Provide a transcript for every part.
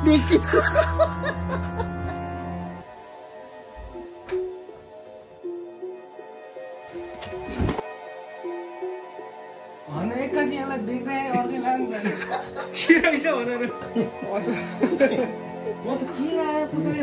देख एक्कासी यसलाई देख्दै अर्कै लाग्छ के रहेछ भनेर म त के आयो कसरी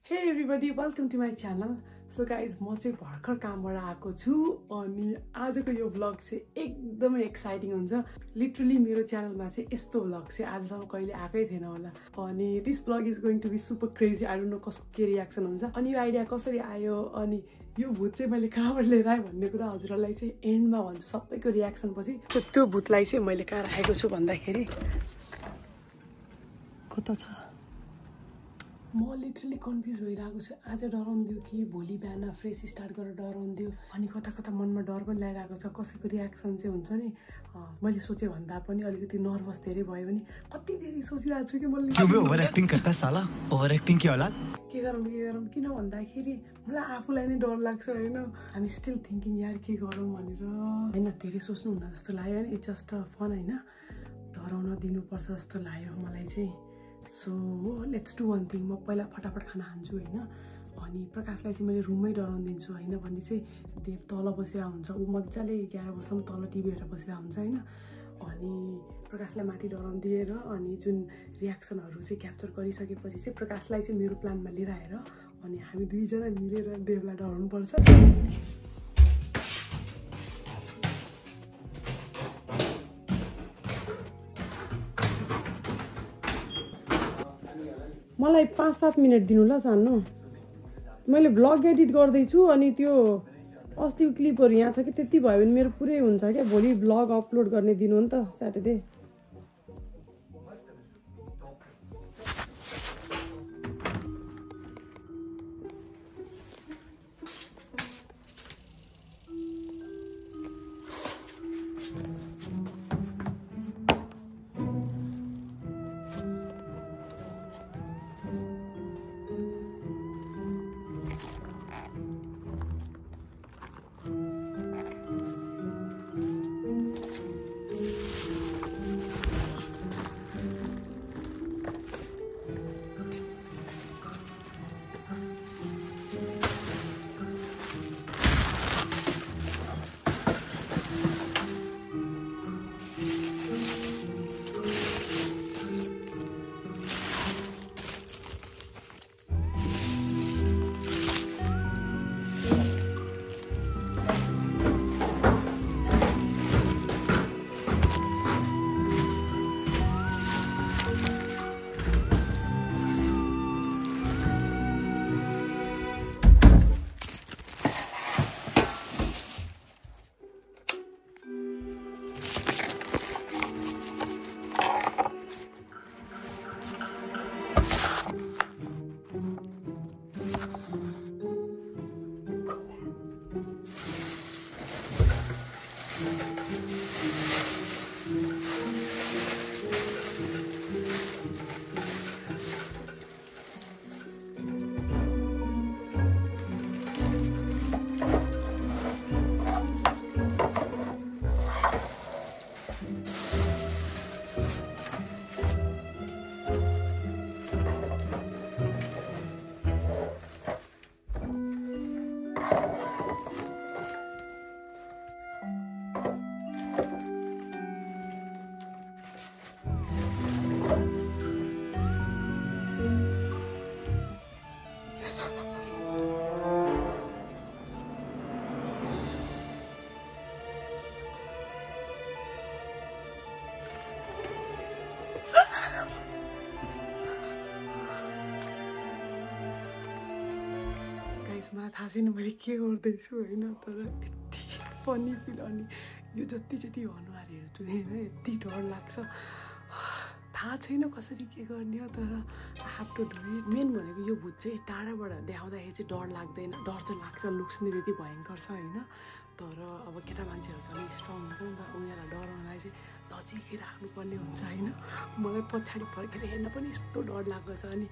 हे everybody welcome to my channel. So guys म चाहिँ भर्खर कामबाट आएको छु अनि आजको यो भ्लग चाहिँ एकदमै एक्साइटिङ हुन्छ। लिटरली मेरो च्यानलमा चाहिँ यस्तो भ्लग चाहिँ आजसम्म कहिले आएकै थिएन होला अनि this vlog is going to be super crazy. I don't know कसको के रियाक्सन हुन्छ अनि यो आइडिया कसरी आयो अनि यो भूत चाहिँ मैले कहाँबाट लिएर आएँ भन्ने कुरा हजुरहरूलाई चाहिँ एन्डमा भन्छु सबैको रियाक्सन पछि। त्यो भूतलाई चाहिँ मैले कहाँ राखेको छु भन्दाखेरि कता छ म लिटरली कन्फ्युज भइरहेको छु। आज डराउँदियो कि भोलि बिहान फ्रेस स्टार्ट गरेर डराउँदियो अनि कता कता मनमा डर पनि ल्याइरहेको छ। कसैको रियाक्सन चाहिँ हुन्छ नि मैले सोचे भन्दा पनि अलिकति नर्भस धेरै भयो भने कति धेरै सोचिरहेको छु कि मैले ओभर एक्टिङ गर्दा साला ओभर एक्टिङ के होला के गरौँ किन भन्दाखेरि मलाई आफूलाई नै डर लाग्छ होइन। हामी स्टिल थिङ्किङ यार के गरौँ भनेर होइन धेरै सोच्नु हुँदा जस्तो लाग्यो होइन। इट्स जस्ट फन होइन डराउन दिनुपर्छ जस्तो लाग्यो मलाई चाहिँ। So let's do one thing म पहिला फटाफट खाना खान्छु होइन अनि प्रकाशलाई चाहिँ मैले रुममै डराउनु दिन्छु होइन भन्ने चाहिँ देव तल बसिरहेको हुन्छ ऊ मजाले 11 वर्षसम्म तल टिभी हेरेर बसिरहेको हुन्छ होइन अनि प्रकाशलाई माथि डराउनु दिएर अनि जुन रियाक्सनहरू चाहिँ क्याप्चर गरिसकेपछि चाहिँ प्रकाशलाई चाहिँ मेरो प्लानमा लिएर आएर अनि हामी दुईजना मिलेर देवलाई डराउनुपर्छ। मलाई 5-7 मिनट दिनु ल सानो मैले भ्लग एडिट गर्दैछु अनि त्यो अस्तिको क्लिपहरू यहाँ छ कि त्यति भयो भने मेरो पुरै हुन्छ क्या। भोलि भ्लग अपलोड गर्ने दिन हो नि त स्याटरडे। मलाई थाहा छैन मैले के गर्दैछु होइन तर यति फनी फिल अनि यो जतिचोटि अनुहार हेर्छु होइन यति डर लाग्छ। थाहा छैन कसरी के गर्ने हो तर I have to do it. Main भनेको यो भूत चाहिँ टाढाबाट देखाउँदाखेरि चाहिँ डर लाग्दैन, डर चाहिँ लाग्छ, लुक्स नै त्यति भयङ्कर छ होइन। तर अब केटा मान्छेहरू चाहिँ अलिक स्ट्रङ हुन्छ नि त उनीहरूलाई डराउनलाई चाहिँ नजिकै राख्नुपर्ने हुन्छ होइन मलाई पछाडि फर्केर हेर्न पनि यस्तो डर लाग्दछ अनि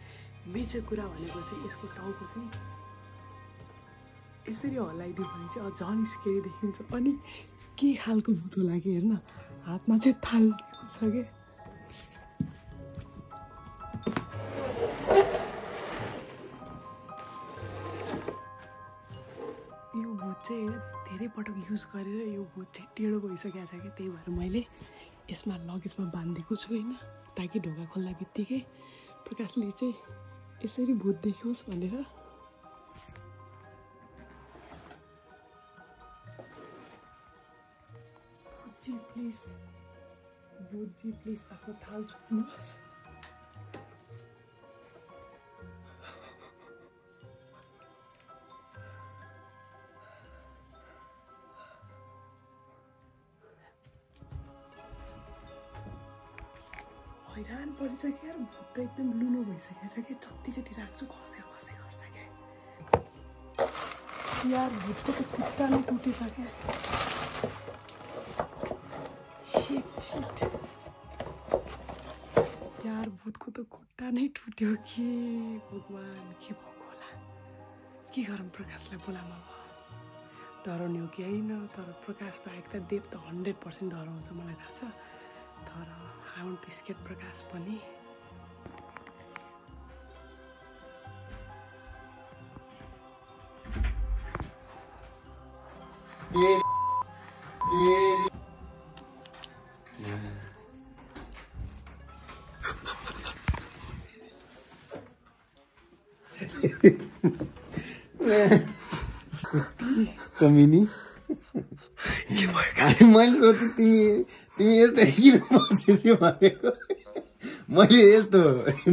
मेजर कुरा भनेको चाहिँ यसको टाउको चाहिँ यसरी हल्लाइदियो भने चाहिँ अझ झन् स्केरी देखिन्छ अनि के खालको भूत होला कि हेर्न हातमा चाहिँ थालिदिएको छ क्या यो भूत चाहिँ धेरै पटक युज गरेर यो भूत चाहिँ टेढो भइसकेको छ क्या त्यही भएर मैले यसमा लगेजमा बाँधिदिएको छु होइन ताकि ढोका खोल्दा बित्तिकै प्रकाशले चाहिँ यसरी भूत देखियोस् भनेर भूतजी प्लिज आफ्नो थाल छोड्नुहोस् हैरान परिसक्यो यार भूत त एकदम लुनो भइसकेको छ कि जतिचोटि राख्छु खसे गर्छ क्या यार भूतको त खुट्टा नै टुटिसक्यो शिट यार भूतको त खुट्टा नै टुट्यो कि भगवान् के भएको होला के गरौँ प्रकाशलाई बोलामा डराउने हो कि होइन तर प्रकाश बाहेक त देव त 100% डराउँछ मलाई थाहा छ तर I want to escape प्रकाश पनि कमिनी मैले सोचेँ तिमी यस्तो किन बसेछौ भनेको मैले यस्तो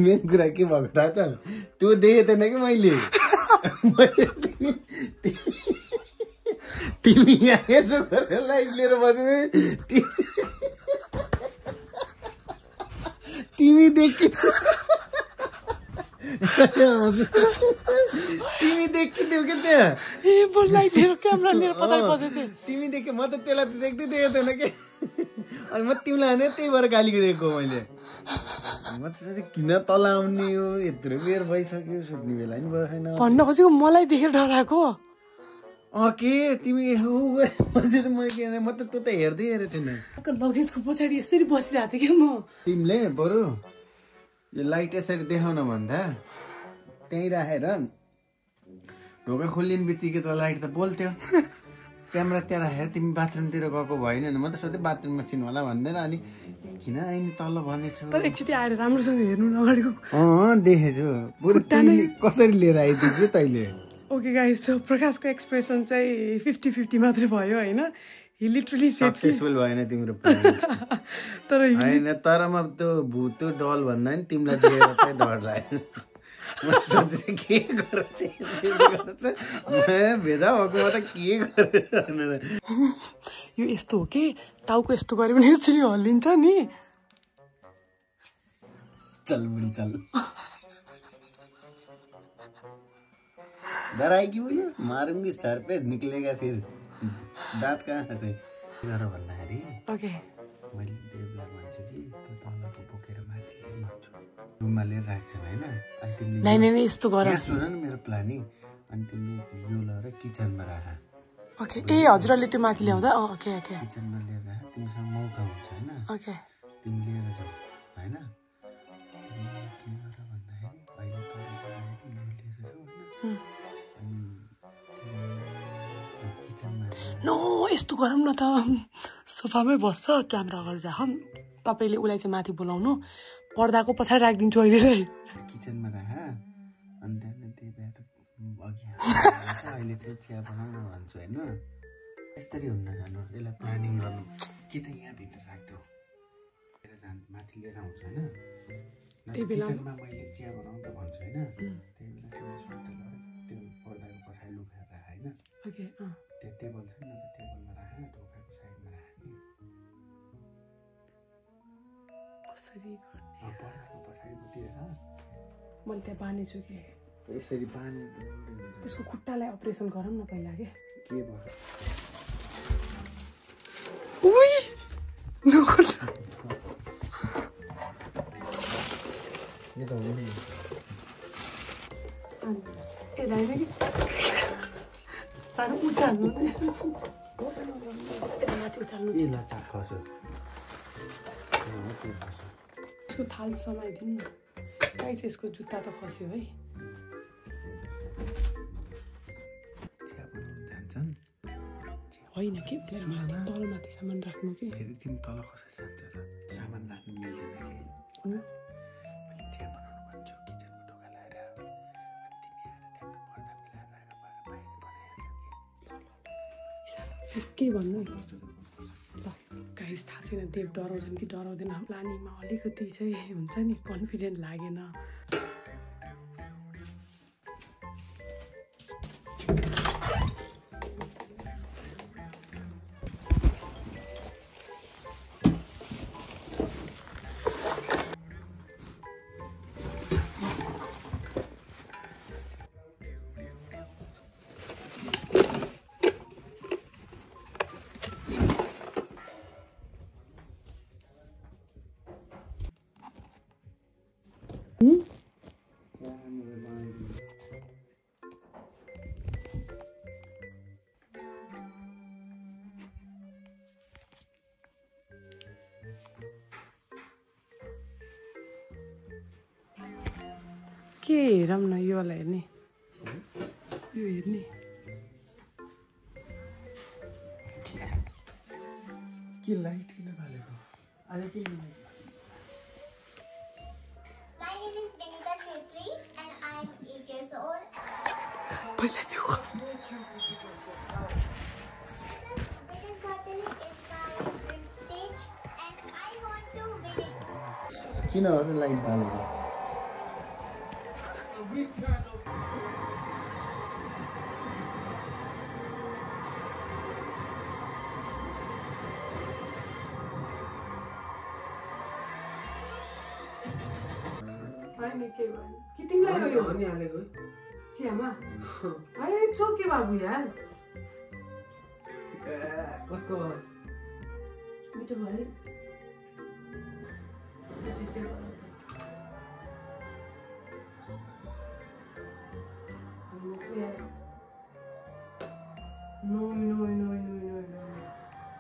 मेन कुरा के भएको थाहा छ त्यो देखेको थिएन कि मैले तिमी यहाँ यसो गरेर लाइट लिएर बसेछौ तिमी देखिथ्यौ क्या त्यहाँ तिमी देख्यो म त त्यसलाई त देख्दै देखेको थिएन कि अनि म तिमीलाई भने त्यही भएर गाली दिएको मैले म त किन तल आउने हो यत्रो बेर भइसक्यो सुत्ने बेला नि भएन भन्न खोजेको मलाई देखेर डराएको के तिमी म त त्यो त हेर्दै हेरेको थिएन लगेजको पछाडि यसरी बसिरहेको थिएँ क्या म तिमीले बरु यो लाइट यसरी देखाउन भन्दा त्यहीँ राखेर ढोका खोलिने बित्तिकै त लाइट त बोल्थ्यो क्यामेरा त्यहाँ राखेर तिमी बाथरुमतिर गएको भएन म त सोधेँ बाथरुममा छिन् होला भन्दैन अनि किन आइने तल भनेछु तर एकचोटि आएर राम्रोसँग हेर्नु अगाडिको देखेछु कसरी लिएर आइदिन्छु तैँले ओके गाइस सो प्रकाशको एक्सप्रेसन चाहिँ 50-50 मात्रै भयो होइन हि लिटरली सक्सेसफुल भएन तिम्रो तर होइन तर म त्यो भूत डल भन्दा नि तिमीलाई दिएर चाहिँ डर लाग्यो म सोचेँ के गर्छ भेजा भएको त के गरेर यो यस्तो हो कि टाउको यस्तो गऱ्यो भने यसरी हल्लिन्छ नि चल बुढी चल डराएगी वो ये मारूंगी सर पे निकलेगा फिर दांत कहाँ है भन्दाखेरि ओके मैले देवलाई भन्छु कि त्यो तलको बोकेर माथि लग्छु रुममा लिएर राख्छन् होइन अनि तिमीले नै यस्तो गर सुन न मेरो प्लानिङ अनि तिमीले यो लगेर किचनमा राख ओके ए हजुरले त्यो माथि ल्याउँदा ओके ओके किचनमा लिएर राख तिमीसँग मौका हुन्छ होइन ओके तिमी लिएर जाऊ होइन तिमीले के गर भन्दाखेरि अहिले तलको यो लिएर जाऊ होइन नो यस्तो गरौँ न त सोफामै बस्छ क्यामेरा अगाडि राखौँ तपाईँले उसलाई चाहिँ माथि बोलाउनु पर्दाको पछाडि राखिदिन्छु अहिले चाहिँ किचनमा राख अनि त्यहाँदेखि त्यही भएर अघि अहिले चाहिँ चिया बनाउन भन्छु होइन यसरी हुन्न जानु यसलाई प्लानिङ गर्नु कि त यहाँभित्र राख्थ्यौ माथि लिएर आउँछु होइन किचनमा मैले चिया बनाउनु त भन्छु होइन त्यही बेला तिमीले स्वेटर त्यो पर्दाको पछाडि लुकाएर राख होइन ओके त्यो टेबल छ नि त टेबलमा राख ढोकाको साइडमा राख कसरी गर्ने पर्दाको पछाडिपट्टि राख मैले त्यहाँ बाँधेछु कि यसरी बाँध्नु त्यसको खुट्टालाई अपरेसन गरौँ न पहिला के भयो उही गर्छ यो त हो नि ए राइन कि सानो उचाल्नु माथि उचाल्नु ए लचा खस्यो यसको थाल समाइदिनु न गाई चाहिँ यसको जुत्ता त खस्यो है चिया बनाउनु जान्छन् होइन के तलमाथि सामान राख्नु कि फेरि तिमी तल कसरी जान्छ त सामान राख्नु मिल्दैन कि मैले चिया बनाउनु भन्छु किचनमा ढोका लगाएर तिमी आएर त्यहाँको पर्दा मिलाएर बाहिर बनाइहाल्छ के भन्नु ल गाइस थाहा छैन देव डराउँछन् कि डराउँदैन प्लानिङमा अलिकति चाहिँ हुन्छ नि कन्फिडेन्ट लागेन के हेरौँ न यो वाला हेर्ने यो हेर्ने के लाइट किन बालेको आज किन My name is Vinika Khetri and I'm 8 years old. पहिला त्यो This battle is my dream stage and I want to win it. किन हो र लाइट बालेको होइन के भयो कि तिमीलाई यो अनि हालेको चियामा है चोके बाबु यार कस्तो मिठो भयो no no no no no no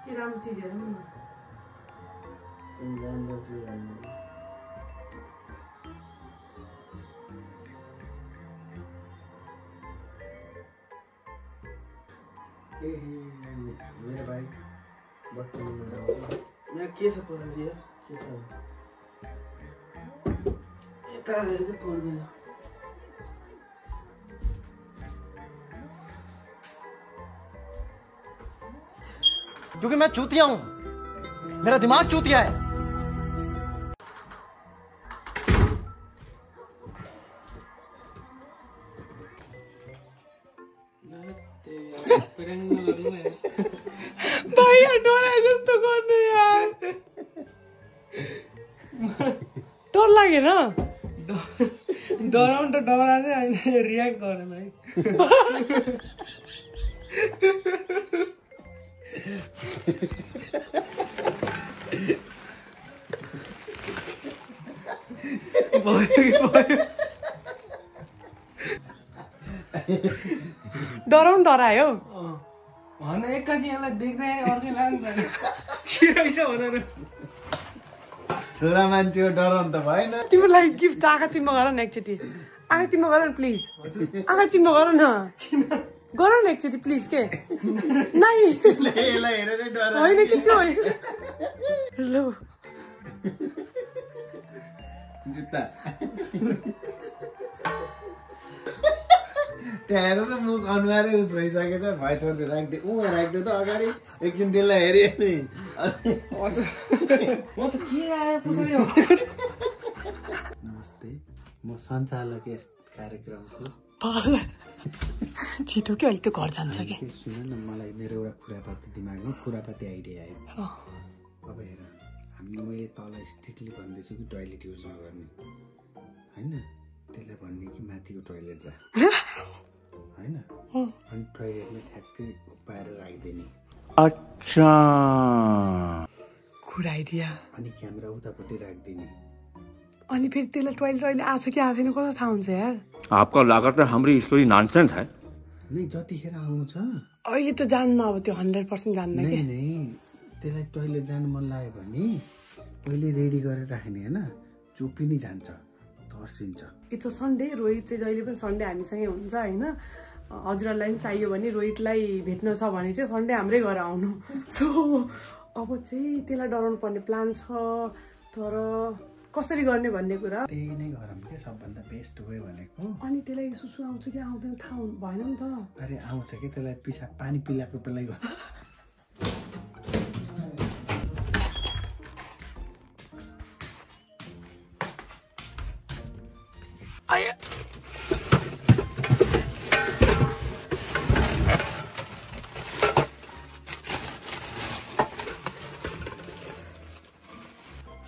के राम्रो चिज हेरौँ न राम्रो चाहिँ हाल्नु ए मेरो भाइ बत्तीमा यहाँ के छ पर्दैन के छ यता हेर्दै पर्दैन क्योंकि मैं चूतिया हूं मेरा दिमाग चूतिया है भाइ डराए जस्तो गर्नु यार डर लागेन डराउनु त डराएन होइन रियाक्ट गरेन है डराउनु डरायो भन एक्कासी यसलाई देख्दै अर्कै लान्छ के रहेछ भनेर छोरा मान्छे हो डराउनु त भएन तिमीलाई गिफ्ट आँखा चिम्म गर न एकचोटि आँखा चिम्म गर न प्लिज आँखा चिम्म गर न गर न एकचोटि प्लिज के नाइ यसलाई हेरेर डरा होइन कि त्यो लो जुत्ता त्यहाँ हेर न मुख अनुहारै उस भइसकेछ भाइ छोड्दै राखिदियो ऊ राखिदियो त अगाडि एकछिन त्यसलाई हेरेँ नि म त के आयो पछाडि नमस्ते म सञ्चालक यस कार्यक्रमको छिटो के अलिक त्यो घर जान्छ कि सुन न मलाई मेरो एउटा खुरापाती दिमागमा खुरापाती आइडिया आयो अब हेर मैले तल स्ट्रिक्टली भन्दैछु कि टोइलेट युज नगर्ने होइन त्यसलाई भन्ने कि माथिको टोइलेट जा होइन अनि टोइलेटमा ठ्याक्कै पाएर राखिदिने अच्छा गुड आइडिया। अनि क्यामेरा उतापट्टि राखिदिने। अनि फेरि त्यसलाई टोइलेट अहिले आछ कि आएको छैन कसरी थाहा हुन्छ यार? आपको लागत हमारी स्टोरी नॉनसेंस है। नै जतिखेर आउँछ अहिले त जान्न, अब त्यो 100% जान्न नै के। नै त्यसलाई टोइलेट जानु मन लाग्यो भने पहिले रेडी गरेर राख्ने हैन, चोपी नै जान्छ, तर्सिन्छ। इट्स अ सन्डे, रोहित चाहिँ जहिले पनि सन्डे हामीसँगै हुन्छ होइन। हजुरहरूलाई पनि चाहियो भने रोहितलाई भेट्न छ भने चाहिँ सन्डे हाम्रै घर आउनु। सो अब चाहिँ त्यसलाई डराउनु पर्ने प्लान छ, तर कसरी गर्ने भन्ने कुरा त्यही नै गरौँ के सबभन्दा बेस्ट वे भनेको। अनि त्यसलाई सुसु आउँछ कि आउँदैन थाहा भएन नि त। अरे आउँछ कि त्यसलाई पिसाब पानी पिलाएको बेलै गर्नु।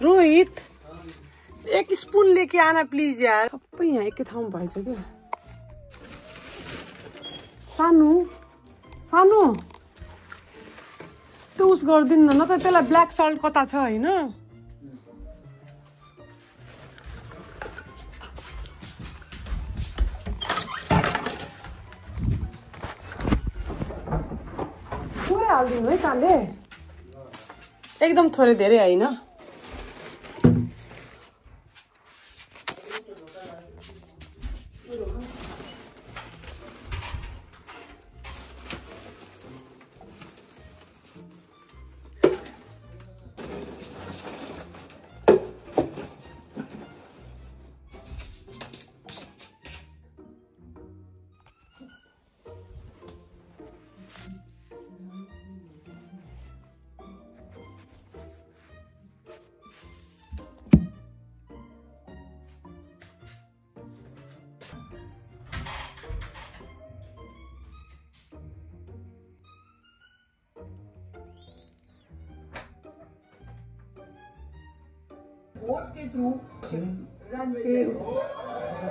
रोहित एक स्पून लेके आना प्लिज यार। सबै यहाँ एकै ठाउँमा भएछ क्या। सानो सानो त्यो उस गरिदिनु न त, त्यसलाई ब्ल्याक सल्ट कता छ होइन? पुरै हालिदिनु है काले, एकदम थोरै धेरै होइन।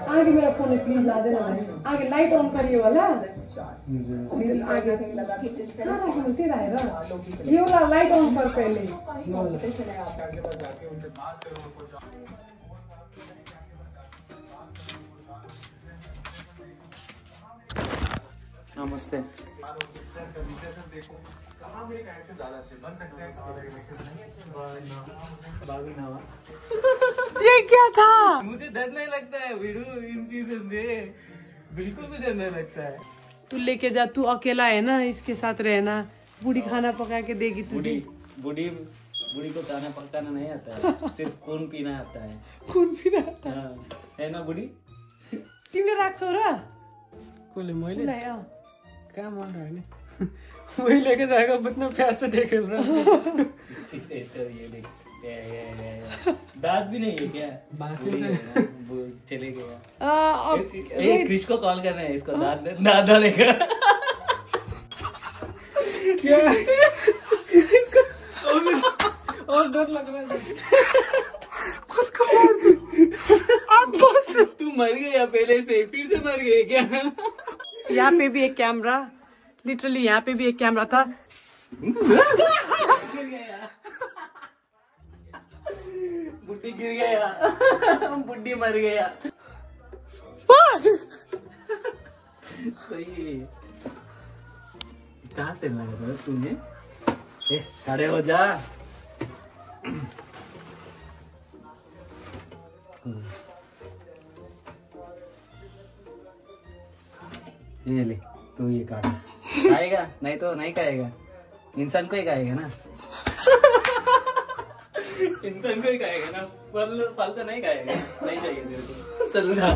आगे मेरा फोन प्लीज ला देना भाई। आगे लाइट ऑन करिए वाला। आगे कहाँ राख्नु त्यही राखेर यो वाला लाइट ऑन कर पहले। नमस्ते। ये क्या था? मुझे डर नहीं लगता है वीडू, इन चीजों से बिल्कुल भी डर नहीं लगता है। तू लेके जा, तू अकेला है ना, इसके साथ रहना। बूढ़ी खाना पका के देगी तुझे। बूढ़ी को खाना पकाना नहीं आता है, सिर्फ खून पीना आता है। खून पीना आता हाँ, है ना बूढ़ी? तिमीले राख्छौ र? कोले मैले उसलाई, अँ। कहाँ मन रहा है ना वही लेके जाएगा, इतना प्यार से देख रहा इसका ये देख, दांत भी नहीं है क्या? चले गया। क्रिश को कॉल कर रहे हैं, इसको दांत डालेगा क्या? इसको और डर लग रहा है। खुद को मार दी। तू मर गया पहले से, फिर से मर गए क्या? यहाँ पे भी एक कैमरा, लिटरली यहाँ पे भी एक कैमरा था। बुड्ढी गिर गया बुड्ढी मर गया। सही। कहाँ से लगा तूने? खड़े हो जा। ये ले, तू ये काट। खाएगा? नहीं तो नहीं खाएगा। इंसान को ही खाएगा ना। इंसान को ही खाएगा ना, फल तो नहीं खाएगा। नहीं चाहिए तेरे को। चल जा।